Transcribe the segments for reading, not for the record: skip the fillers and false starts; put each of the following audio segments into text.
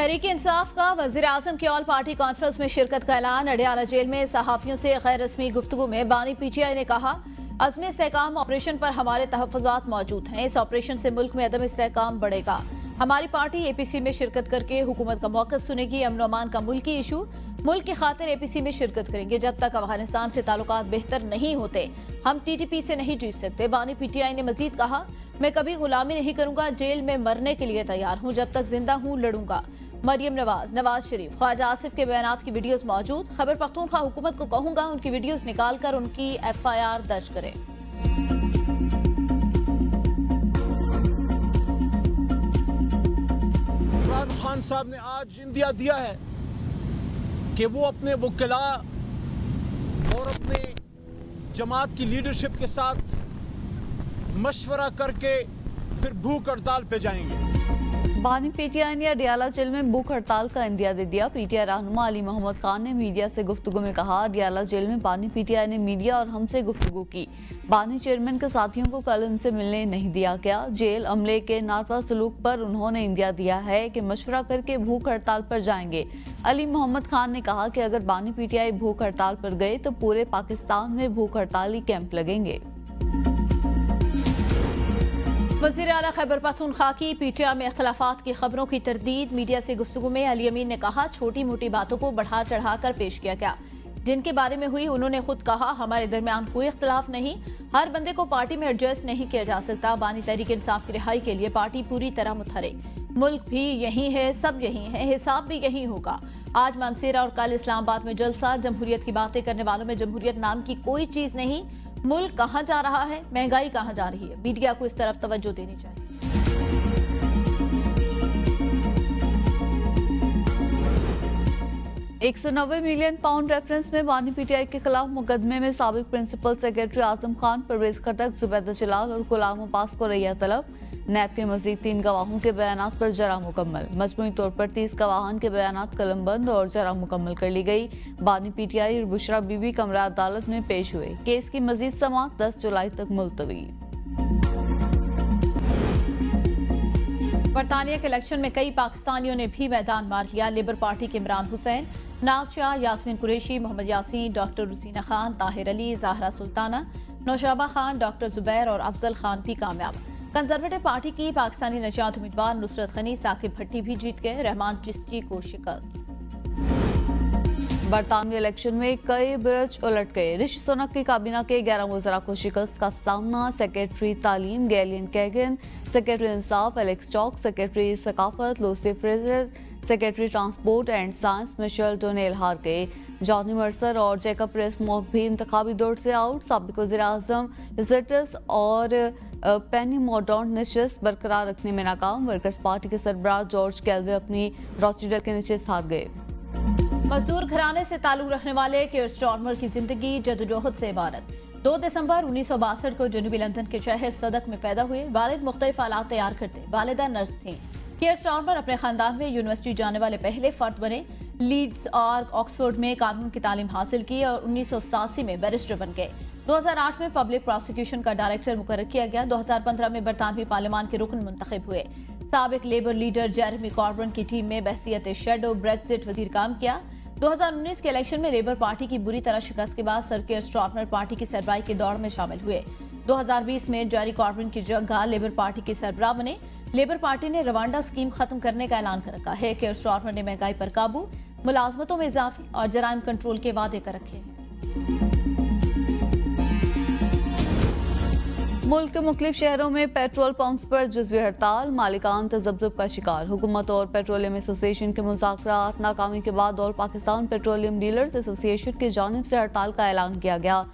तहरीक इंसाफ का वज़ीर आज़म की ऑल पार्टी कॉन्फ्रेंस में शिरकत का ऐलान। अडियाला जेल में सहाफ़ियों से गैर रस्मी गुफ्तगू में बानी पीटीआई ने कहा, अज़्म इस्तेहकाम ऑपरेशन पर हमारे तहफ़्फ़ुज़ात मौजूद हैं। इस ऑपरेशन से मुल्क में अदम इस्तेहकाम बढ़ेगा। हमारी पार्टी एपीसी में शिरकत करके हुकूमत का मौक़िफ़ सुनेगी। अमन अमान का मुल्की इशू, मुल्क की खातिर एपीसी में शिरकत करेंगे। जब तक अफगानिस्तान से ताल्लुकात बेहतर नहीं होते, हम टीटीपी से नहीं जीत सकते। बानी पीटीआई ने मजीद कहा, मैं कभी गुलामी नहीं करूंगा, जेल में मरने के लिए तैयार हूँ, जब तक जिंदा हूँ लड़ूंगा। मरियम नवाज, नवाज शरीफ, ख्वाजा आसिफ के बयानात की वीडियोस मौजूद। खैबर पख्तूनख्वा हुकूमत को कहूंगा उनकी वीडियोस निकाल कर उनकी FIR दर्ज करे। इमरान खान साहब ने आज इंदिया दिया है कि वो अपने वकला और अपने जमात की लीडरशिप के साथ मशवरा करके फिर भूख हड़ताल पे जाएंगे। बानी पीटीआई ने अडियाला जेल में भूख हड़ताल का इंदिया दे दिया। पीटीआई रहनुमा अली मोहम्मद खान ने मीडिया से गुफ्तगू में कहा, अडियाला जेल में बानी पीटीआई ने मीडिया और हमसे गुफ्तगू की। बानी चेयरमैन के साथियों को कल उनसे मिलने नहीं दिया गया। जेल अमले के नारवा सलूक पर उन्होंने इंदिया दिया है कि मशवरा करके भूख हड़ताल पर जाएंगे। अली मोहम्मद खान ने कहा कि अगर बानी पीटीआई भूख हड़ताल पर गए तो पूरे पाकिस्तान में भूख हड़ताली कैंप लगेंगे। वज़ीर आला खैबर पख्तूनख्वा की पीटीआई में इख्तिलाफात की खबरों की तरदीद। मीडिया से गुफ्तगू में अली अमीन ने कहा, छोटी मोटी बातों को बढ़ा चढ़ा कर पेश किया गया। जिनके बारे में हुई उन्होंने खुद कहा, हमारे दरमियान कोई इख्तिलाफ नहीं, हर बंदे को पार्टी में एडजस्ट नहीं किया जा सकता। बानी तहरीक इंसाफ की रिहाई के लिए पार्टी पूरी तरह मुतहरिक। मुल्क भी यही है, सब यही है, हिसाब भी यही होगा। आज मानसेरा और कल इस्लामाबाद में जलसा। जमहूरियत की बातें करने वालों में जमहूरियत नाम की कोई चीज नहीं। मुल्क कहां जा रहा है, महंगाई कहां जा रही है, मीडिया को इस तरफ तवज्जो देनी चाहिए। 190 मिलियन पाउंड रेफरेंस में बानी पीटीआई के खिलाफ मुकदमे में साबिक प्रिंसिपल सेक्रेटरी आजम खान, परवेज खटक, जुबैदा जलाल और गुलाम अब्बास को रैया तलब। नैब के मजीद 3 गवाहों के बयानात पर जरा मुकम्मल। मजमूई तौर पर 30 गवाहान के बयानात कलमबंद और जरा मुकम्मल कर ली गई। बानी पीटीआई और बुशरा बीबी कमरा अदालत में पेश हुए। केस की मजीद समाअत 10 जुलाई तक मुलतवी। बरतानिया के इलेक्शन में कई पाकिस्तानियों ने भी मैदान मार लिया। लेबर पार्टी के इमरान हुसैन, नाज शाह, यास्मीन कुरैशी, मोहम्मद यासीन, डॉक्टर रुसीना खान, ताहिर अली, ज़ाहरा सुल्ताना, नौशाबा खान, डॉक्टर जुबैर और अफजल खान भी कामयाब। कंजर्वेटिव पार्टी की पाकिस्तानी नजात उम्मीदवार नुसरत गनी, साकिब भट्टी भी जीत गए। रहमान चिश्ती को शिकस्त। बरतानवी इलेक्शन में कई बुरज उलट गए। ऋषि सुनक की काबीना के 11 वज़रा को शिकस्त का सामना। सेक्रेटरी तालीम गैलियन कैगन, सेक्रेटरी इंसाफ एलेक्स चौक, सेक्रेटरी सकाफत Lucy Frazer, secretary transport and science Michelle Donelan हार गए। जॉनी मर्सर और जैकब रेस-मॉक भी इंतखाबी दौड़ से आउट। साबिक वज़ीर आज़म लिजर्टस और पेनी मॉर्डॉन्ट नशिस्त बरकरार रखने में नाकाम। वर्कर्स पार्टी के सरबराह जॉर्ज कैल्वे अपनी रॉचडेल के नीचे हार गए। मजदूर घराने से ताल्लुक रखने वाले केयर स्टार्मर की जिंदगी जद्दोजहद से इबारत। 2 दिसंबर 1962 को जनूबी लंदन के शहर सदक में पैदा हुए। वालिद मुख्तलिफ आलात तैयार करते, वालिदा नर्स थीं। केयर स्टार्मर अपने खानदान में यूनिवर्सिटी जाने वाले पहले फर्द बने। लीड्स और ऑक्सफोर्ड में कानून की तालीम हासिल की और 1987 में बैरिस्टर बन गए। 2008 में पब्लिक प्रोसिक्यूशन का डायरेक्टर मुकर्रर किया गया। 2015 में बरतानवी पार्लियामान के रुकन मुंतखब हुए। साबिक लेबर लीडर जेरेमी कॉर्बन की टीम में बहसियत शैडो ब्रेक्जिट वजीर काम किया। 2019 के इलेक्शन में लेबर पार्टी की बुरी तरह शिकस्त के बाद सर केयर स्टार्मर पार्टी की सरबराही की दौड़ में शामिल हुए। 2020 में जेरी कॉर्बन की जगह लेबर पार्टी के सरबराह बने। लेबर पार्टी ने रवांडा स्कीम खत्म करने का ऐलान कर रखा है। केयर स्टार्मर ने महंगाई पर काबू, मुलाजमतों में इजाफे और जराइम कंट्रोल के वादे कर रखे हैं। मुल्क के मुख्तलिफ शहरों में पेट्रोल पंप्स पर जुज़वी हड़ताल। मालिकान तज़ब्ज़ुब का शिकार। हुकूमत और पेट्रोलियम एसोसिएशन के मुज़ाकरात नाकामी के बाद all Pakistan petroleum dealers association की जानिब से हड़ताल का ऐलान किया गया।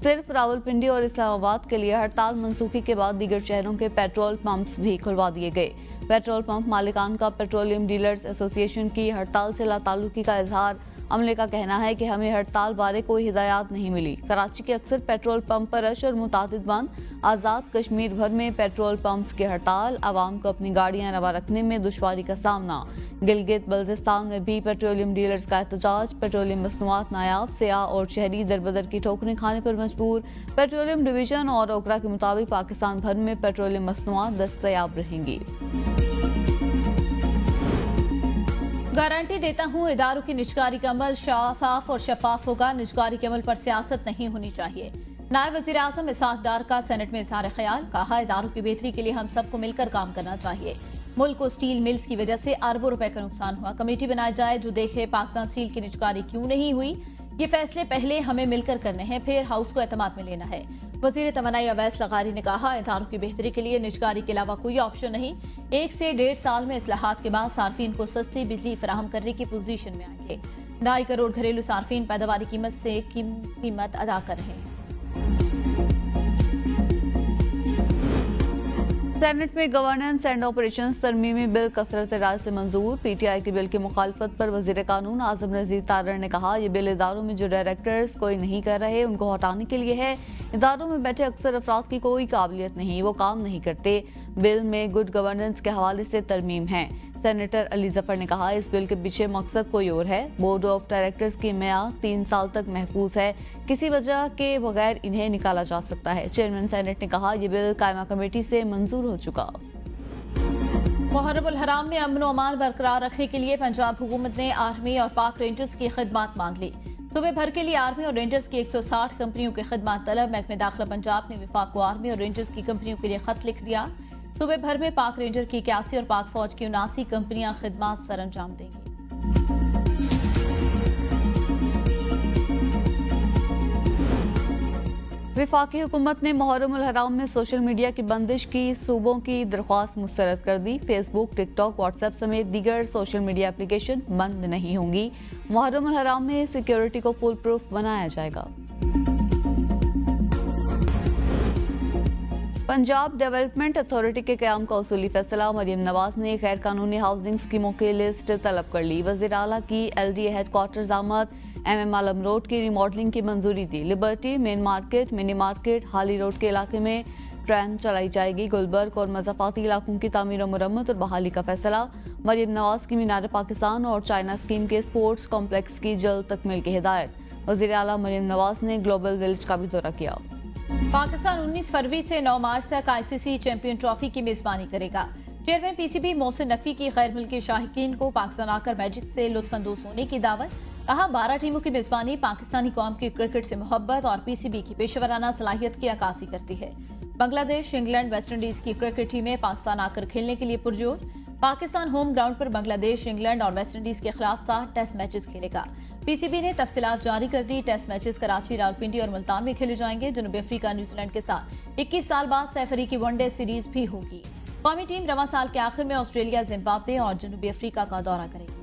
सिर्फ रावलपिंडी और इस्लामाबाद के लिए हड़ताल मनसूखी के बाद दीगर शहरों के पेट्रोल पंप्स भी खुलवा दिए गए। पेट्रोल पंप मालिकान का पेट्रोलियम डीलर्स एसोसिएशन की हड़ताल से लाताल्लुकी का इजहार। अमले का कहना है कि हमें हड़ताल बारे कोई हिदायत नहीं मिली। कराची के अक्सर पेट्रोल पंप पर रश और मुतादिद बंद। आज़ाद कश्मीर भर में पेट्रोल पंप्स की हड़ताल। आवाम को अपनी गाड़ियां रवा रखने में दुश्वारी का सामना। गिलगित बल्तिस्तान में भी पेट्रोलियम डीलर्स का एहतजाज। पेट्रोलियम मसनूआत नायाब, सियाह और शहरी दरबदर की ठोकरें खाने पर मजबूर। पेट्रोलियम डिवीजन और ओकरा के मुताबिक पाकिस्तान भर में पेट्रोलियम मसनूआत दस्तयाब रहेंगी। गारंटी देता हूं इदारों की निजकारी का अमल साफ और शफाफ होगा। निजकारी के अमल पर सियासत नहीं होनी चाहिए। नायब वजीर आजम इसहाक डार का सेनेट में इजहार ख्याल, कहा इदारों की बेहतरी के लिए हम सबको मिलकर काम करना चाहिए। मुल्क को स्टील मिल्स की वजह से अरबों रुपए का नुकसान हुआ। कमेटी बनाई जाए जो देखे पाकिस्तान स्टील की निजकारी क्यों नहीं हुई। ये फैसले पहले हमें मिलकर करने हैं, फिर हाउस को एतमाद में लेना है। वजीर तमन्नाई अवैस लगारी ने कहा इदारों की बेहतरी के लिए निजकारी के अलावा कोई ऑप्शन नहीं। 1 से 1.5 साल में इस्लाहात के बाद सार्फिन को सस्ती बिजली फराहम करने की पोजीशन में आएंगे। 2.5 करोड़ घरेलू सार्फिन पैदावारी कीमत से कीमत अदा कर रहे हैं। सेनेट में गवर्नेंस एंड ऑपरेशंस तरमीमी बिल कसरत राय से मंजूर। पीटीआई के बिल की मुखालफत पर वजीर कानून आजम नजीर तारड़ ने कहा ये बिल इदारों में जो डायरेक्टर्स कोई नहीं कर रहे उनको हटाने के लिए है। इदारों में बैठे अक्सर अफराद की कोई काबिलियत नहीं, वो काम नहीं करते। बिल में गुड गवर्नेंस के हवाले से तरमीम है। सेनेटर अली जफर ने कहा इस बिल के पीछे मकसद कोई और है। बोर्ड ऑफ डायरेक्टर्स की मियाद 3 साल तक महफूज है, किसी वजह के बगैर इन्हें निकाला जा सकता है। चेयरमैन सेनेट ने कहा यह बिल कायमा कमेटी से मंजूर हो चुका। मुहर्रम उल हराम में अमन और अमान बरकरार रखने के लिए पंजाब हुकूमत ने आर्मी और पाक रेंजर्स की खिदमात मांग ली। सूबे भर के लिए आर्मी और रेंजर्स की 160 कंपनियों की खिदमात तलब। महकमे दाखिला पंजाब ने विफाक को आर्मी और रेंजर्स की कंपनियों के लिए खत लिख दिया। सूबे भर में पाक रेंजर की 81 और पाक फौज की 79 कंपनियां खिदमात सर अंजाम देंगी। वफाकी हुकूमत ने मुहर्रम उल हराम में सोशल मीडिया की बंदिश की सूबों की दरख्वास्त मुस्तरद कर दी। फेसबुक, टिकटॉक, व्हाट्सएप समेत दीगर सोशल मीडिया एप्लीकेशन बंद नहीं होंगी। मुहर्रम उल हराम में सिक्योरिटी को फुल प्रूफ बनाया जाएगा। पंजाब डेवलपमेंट अथॉरिटी के क़याम का उसूली फैसला। मरियम नवाज ने गैर कानूनी हाउसिंग स्कीमों की लिस्ट तलब कर ली। वज़ीर आला की LDA हेडक्वार्टर्स आमद। MM आलम रोड की रिमॉडलिंग की मंजूरी दी। Liberty, main market, mini market, Hali road के इलाके में ट्रेन चलाई जाएगी। गुलबर्ग और मज़ाफ़ाती इलाकों की तामीर और मुरम्मत और बहाली का फैसला। मरियम नवाज की मीनार पाकिस्तान और चाइना स्कीम के स्पोर्ट्स कॉम्प्लेक्स की जल्द तकमील की हिदायत। वज़ीर आला मरियम नवाज ने ग्लोबल विलेज का भी दौरा किया। पाकिस्तान 19 फरवरी से 9 मार्च तक ICC चैंपियन ट्रॉफी की मेजबानी करेगा। चेयरमैन PCB मोहसिन नकवी की गैर मुल्की शाहीन को पाकिस्तान आकर मैजिक से लुत्फानंदोज होने की दावत। कहा 12 टीमों की मेजबानी पाकिस्तानी कौम की क्रिकेट से मोहब्बत और PCB की पेशेवराना सलाहियत की अक्कासी करती है। बांग्लादेश, इंग्लैंड, वेस्ट इंडीज की क्रिकेट टीमें पाकिस्तान आकर खेलने के लिए पुरजोर। पाकिस्तान होम ग्राउंड पर बांग्लादेश, इंग्लैंड और वेस्ट इंडीज के खिलाफ 7 टेस्ट मैचेस खेलेगा। PCB ने तफसीलात जारी कर दी। टेस्ट मैचेस कराची, रावलपिंडी और मुल्तान में खेले जाएंगे। जनूबी अफ्रीका न्यूजीलैंड के साथ 21 साल बाद सैफरी की वनडे सीरीज भी होगी। कौमी टीम रवां साल के आखिर में ऑस्ट्रेलिया, जिम्बाब्वे और जनूबी अफ्रीका का दौरा करेगी।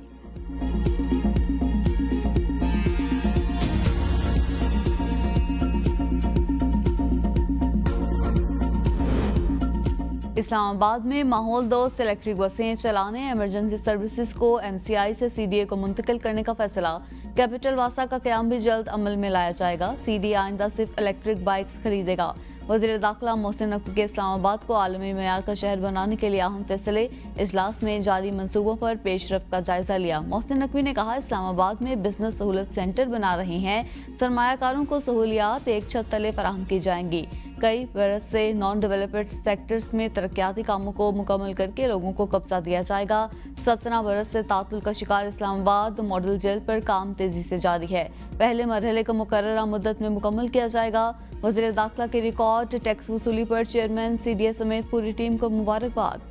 इस्लामाबाद में माहौल दोस्त इलेक्ट्रिक बसें चलाने, इमरजेंसी सर्विसेज को MCI से CDA को मुंतकिल करने का फैसला। कैपिटल वासा का क़याम भी जल्द अमल में लाया जाएगा। CDA आइंदा सिर्फ इलेक्ट्रिक बाइक्स खरीदेगा। वज़ीर दाखिला मोहसिन नकवी के इस्लामाबाद को आलमी मेयार का शहर बनाने के लिए अहम फैसले। इजलास में जारी मंसूबों पर पेशरफ्त का जायजा लिया। मोहसिन नकवी ने कहा इस्लामाबाद में बिजनेस सहूलत सेंटर बना रहे हैं। सरमायाकारों को सहूलियात एक छत तले फराहम की जाएंगी। कई बरस से नॉन डेवलप्ड सेक्टर्स में तरक्याती कामों को मुकम्मल करके लोगों को कब्जा दिया जाएगा। 17 बरस से तातुल का शिकार इस्लामाबाद मॉडल जेल पर काम तेजी से जारी है। पहले मरहले को मुकर्ररा मुद्दत में मुकम्मल किया जाएगा। वज़ीर दाखिला के रिकॉर्ड टैक्स वसूली पर चेयरमैन CDA समेत पूरी टीम को मुबारकबाद।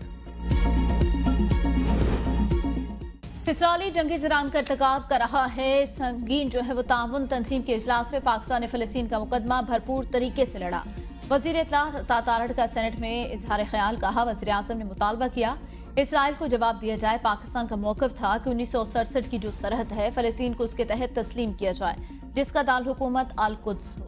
इसराइली जंगी जराम का इर्तिकाब कर रहा है। संगीन जो है वो ताउन तंजीम के इजलास में पाकिस्तान ने फ़लस्तीन का मुकदमा भरपूर तरीके से लड़ा। वज़ीर इत्तला तारड़ का सेनेट में इजहार ख्याल। कहा वज़ीर आज़म ने मुतालबा किया इसराइल को जवाब दिया जाए। पाकिस्तान का मौक़िफ़ था कि 1967 की जो सरहद है फ़लस्तीन को उसके तहत तस्लीम किया जाए, जिसका दारुल हुकूमत अल-कुद्स हो।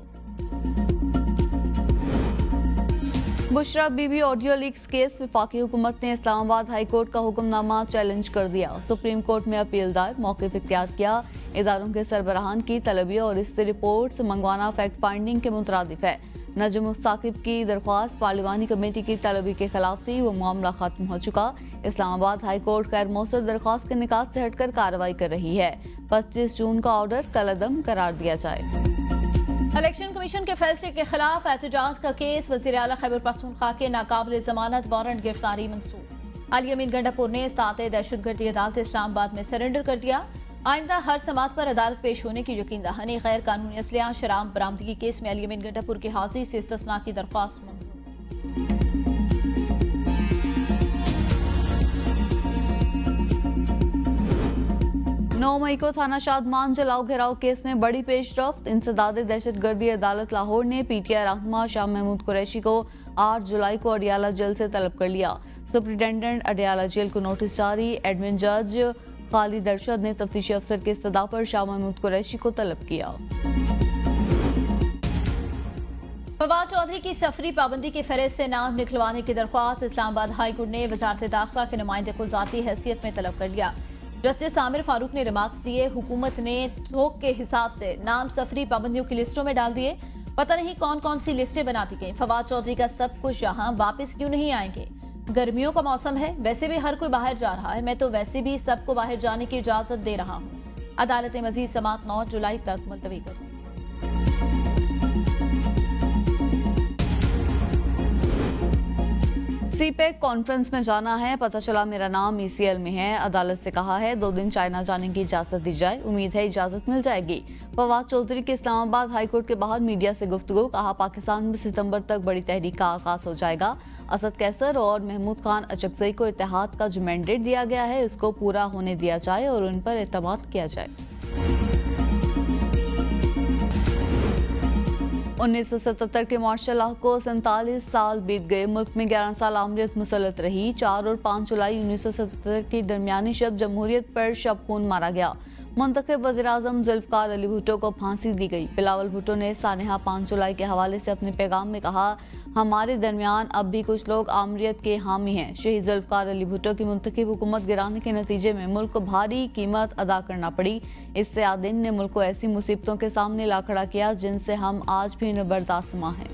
Bushra Bibi audio leaks case. वफाकी हुकूमत ने इस्लामाबाद हाई कोर्ट का हुक्मनामा चैलेंज कर दिया। सुप्रीम कोर्ट में अपील दायर, मौक़िफ़ इख्तियार किया। इदारों के सरबराहान की तलबिया और इससे रिपोर्ट्स मंगवाना फैक्ट फाइंडिंग के मुतरादिफ है। नजम मुस्ताकिब की दरख्वास्त पार्लिमानी कमेटी की तलबी के खिलाफ थी, वो मामला खत्म हो चुका। इस्लामाबाद हाई कोर्ट गैर मौसर दरख्वास्त के निकात से हटकर कार्रवाई कर रही है। 25 जून का ऑर्डर कलअदम करार दिया जाए। इलेक्शन कमीशन के फैसले के खिलाफ एहतजाज का केस। वज़ीर आला खैबर पख्तूनख्वा के नाकाबिल जमानत वारंट गिरफ्तारी मंसूख। अली अमीन गंडापुर ने 7 दहशतगर्दी अदालत इस्लामाबाद में सरेंडर कर दिया। आइंदा हर समात पर अदालत पेश होने की यकीन दहानी। गैर कानूनी असलिया शराब बरामदगी केस में अली अमीन गंडापुर की हाजिरी से इस्तिस्ना की दरख्वास्त मंजूर। 9 मई को थाना शादमान जलाओ घेराव केस में बड़ी पेशरफ्त। इंसदाद दहशतगर्दी अदालत लाहौर ने पीटीआई रहनुमा शाह महमूद कुरैशी को 8 जुलाई को अडियाला जेल से तलब कर लिया। सुप्रिंटेंडेंट अडियाला जेल को नोटिस जारी। एडमिन जज खालिद अरशद ने तफ्तीशी अफसर के इस्तदा पर शाह महमूद कुरैशी को तलब किया। फवाद चौधरी की सफरी पाबंदी की फहरिस्त से नाम निकलवाने की दरख्वास्त इस्लामाबाद हाई कोर्ट ने वजारत दाखिला के नुमाइंदे को जाती हैसियत में तलब कर लिया। जस्टिस आमिर फारूक ने रिमार्क्स दिए, हुकूमत ने थोक के हिसाब से नाम सफरी पाबंदियों की लिस्टों में डाल दिए। पता नहीं कौन कौन सी लिस्टें बनाती गई। फवाद चौधरी का सब कुछ यहाँ वापस क्यों नहीं आएंगे? गर्मियों का मौसम है, वैसे भी हर कोई बाहर जा रहा है। मैं तो वैसे भी सबको बाहर जाने की इजाजत दे रहा हूँ। अदालत ने मजीद समात 9 जुलाई तक मुलतवी कर दी। सीपेक कॉन्फ्रेंस में जाना है, पता चला मेरा नाम ईसीएल में है। अदालत से कहा है 2 दिन चाइना जाने की इजाजत दी जाए। उम्मीद है इजाजत मिल जाएगी। फवाद चौधरी के इस्लामाबाद हाई कोर्ट के बाहर मीडिया से गुफ्तगू। कहा पाकिस्तान में सितंबर तक बड़ी तहरीक का आगाज हो जाएगा। असद कैसर और महमूद खान अचकजई को इत्तेहाद का जो मैंडेट दिया गया है उसको पूरा होने दिया जाए और उन पर एतमाद किया जाए। 1977 के मार्शल लॉ को 47 साल बीत गए। मुल्क में 11 साल आमरीत मुसलत रही। 4 और 5 जुलाई 1977 की दरमियानी शब जमहूरियत पर शब खून मारा गया। मुंतखब वज़ीर-ए-आज़म ज़ुल्फ़िकार अली भुट्टो को फांसी दी गई। बिलावल भुट्टो ने सानहा 5 जुलाई के हवाले से अपने पैगाम में कहा, हमारे दरमियान अब भी कुछ लोग आमरीत के हामी हैं। शहीद ज़ुल्फ़िकार अली भुट्टो की मुंतखब हुकूमत गिराने के नतीजे में मुल्क को भारी कीमत अदा करना पड़ी। इससे आदिन ने मुल्क को ऐसी मुसीबतों के सामने ला खड़ा किया जिनसे हम आज भी नबरदाश्तमा हैं।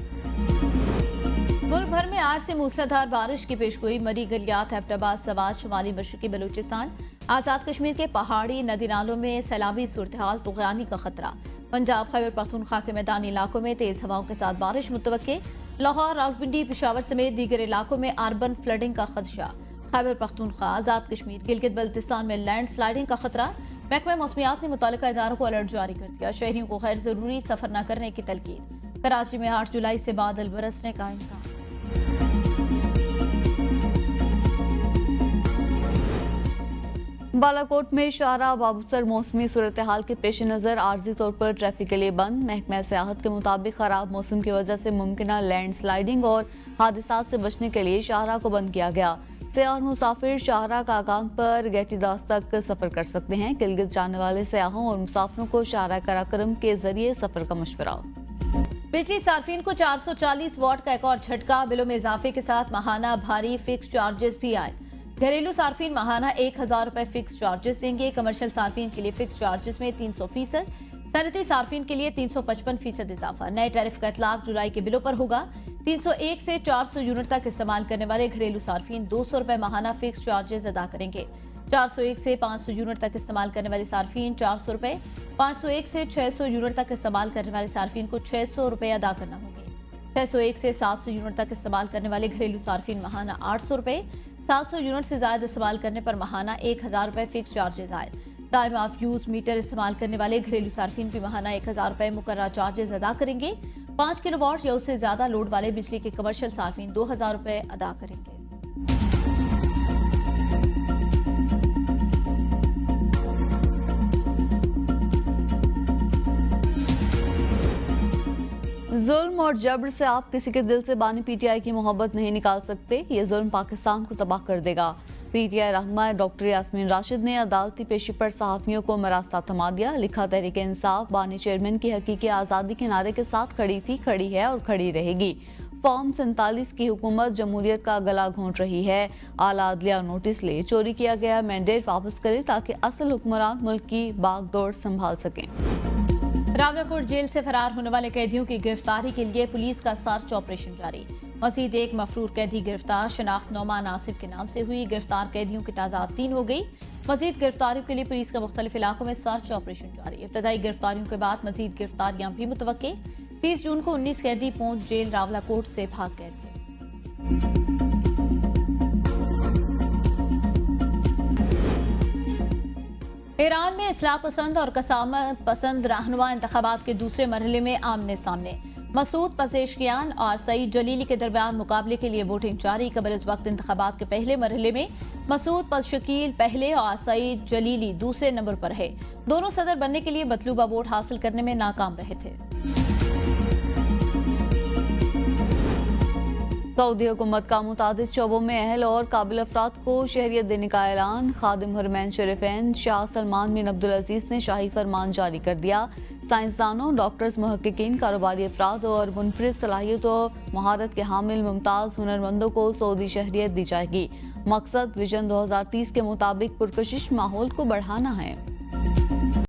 मुल्क भर में आज से मूसलाधार बारिश की पेशगोई। मरी गलियात, हैबटाबाद, सवात, शुमाली मशरकी बलूचिस्तान, आज़ाद कश्मीर के पहाड़ी नदी नालों में सैलाबी सूरत हाल, तुग़यानी का खतरा। पंजाब, खैबर पख्तूनख्वा के मैदानी इलाकों में तेज हवाओं के साथ बारिश मुतवक्के। लाहौर, रावलपिंडी, पेशावर समेत दीगर इलाकों में अर्बन फ्लडिंग का खदशा। खैबर पख्तूनख्वा, आज़ाद कश्मीर, गिलगित बल्तिस्तान में लैंड स्लाइडिंग का खतरा। महकमा मौसमियात ने मुतल्लिका इदारों को अलर्ट जारी कर दिया। शहरियों को गैर जरूरी सफर न करने की तलकीन। कराची में 8 जुलाई से बादल बरसने का इम्कान। बालाकोट में शाहरा बाबूसर मौसमी सूरत हाल के पेश नज़र आर्जी तौर पर ट्रैफिक के लिए बंद। महकमा सियाहत के मुताबिक खराब मौसम की वजह से मुमकिन लैंड स्लाइडिंग और हादसात से बचने के लिए शाहरा को बंद किया गया। सयाह मुसाफिर शाहरा कागान पर गेटीदास तक सफर कर सकते हैं। गिलगित जाने वाले सयाहों और मुसाफिरों को शाहरा कराकरम के जरिए सफर का मशवरा। बिजली सार्फिन को 440 वाट का एक और झटका। बिलों में इजाफे के साथ माहाना भारी फिक्स चार्जेस भी आए। घरेलू सार्फिन माहाना 1000 रुपए फिक्स चार्जेस देंगे। कमर्शियल सार्फिन के लिए फिक्स चार्जेस में 300%, सनती सार्फिन के लिए 355% इजाफा। नए टैरिफ का इतलाक जुलाई के बिलों पर होगा। 301 से 400 यूनिट तक इस्तेमाल करने वाले घरेलू सार्फिन 200 रुपए माहाना फिक्स चार्जेस अदा करेंगे। 401 से 500 यूनिट तक इस्तेमाल करने वाले सार्फिन 400 रुपए, 501 से 600 यूनिट तक इस्तेमाल करने वाले सार्फिन को 600 रुपए अदा करना होंगे। 601 से 700 यूनिट तक इस्तेमाल करने वाले घरेलू सार्फिन माहाना 800 रुपए, 700 यूनिट से ज्यादा इस्तेमाल करने पर माहाना 1000 रुपए फिक्स चार्जेस आए। टाइम ऑफ यूज मीटर इस्तेमाल करने वाले घरेलू सार्फिन भी माहाना 1000 रुपए मुकर्रर चार्जेस अदा करेंगे। 5 किलोवाट या उससे ज्यादा लोड वाले बिजली के कमर्शियल सार्फिन 2000 रुपए अदा करेंगे। जुल्म और जबर से आप किसी के दिल से बानी पीटीआई की मोहब्बत नहीं निकाल सकते। ये जुल्म पाकिस्तान को तबाह कर देगा। पीटीआई रहनुमा डॉक्टर यास्मीन राशिद ने अदालती पेशी पर सहाफियों को मरास्ता थमा दिया। लिखा, तहरीक इंसाफ बानी चेयरमैन की हकीकी आज़ादी के नारे के साथ खड़ी थी, खड़ी है और खड़ी रहेगी। फॉर्म 47 की हुकूमत जमहूरियत का गला घोंट रही है। आला अदलिया नोटिस ले, चोरी किया गया मैंडेट वापस करे ताकि असल हुक्मरान मुल्क की बागडोर संभाल सकें। रावलकोट जेल से फरार होने वाले कैदियों की गिरफ्तारी के लिए पुलिस का सर्च ऑपरेशन जारी। मजीद एक मफरूर कैदी गिरफ्तार। शनाख्त नौमान आसिफ के नाम से हुई। गिरफ्तार कैदियों की तादाद 3 हो गई। मजीद गिरफ्तारियों के लिए पुलिस का मुख्तलिफ इलाकों में सर्च ऑपरेशन जारी। इब्तदाई गिरफ्तारियों के बाद मजीद गिरफ्तारियां भी मुतवक्के। 30 जून को 19 कैदी पहुंच जेल रावलाकोट से भाग गए थे। ईरान में इस्लाह पसंद और कसामत पसंद रहनुमा इंतखाबात के दूसरे मरहले में आमने सामने। मसूद पजेशकियान और सईद जलीली के दरमियान मुकाबले के लिए वोटिंग जारी। कबल इस वक्त इंतखाबात के पहले मरहले में मसूद पजेशकियान पहले और सईद जलीली दूसरे नंबर पर है। दोनों सदर बनने के लिए मतलूबा वोट हासिल करने में नाकाम रहे थे। सऊदी हुकूमत का मुतादिद शोबों में अहल और काबिल अफराद को शहरियत देने का ऐलान। खादिम हरमैन शरीफैन शाह सलमान बिन अब्दुल अजीज ने शाही फरमान जारी कर दिया। साइंसदानों, डॉक्टर्स, मुहक्किकीन, कारोबारी अफराद और मुनफरिद सलाहियत और महारत के हामिल मुमताज़ हुनरमंदों को सऊदी शहरियत दी जाएगी। मकसद विजन 2030 के मुताबिक पुरकशिश माहौल को बढ़ाना है।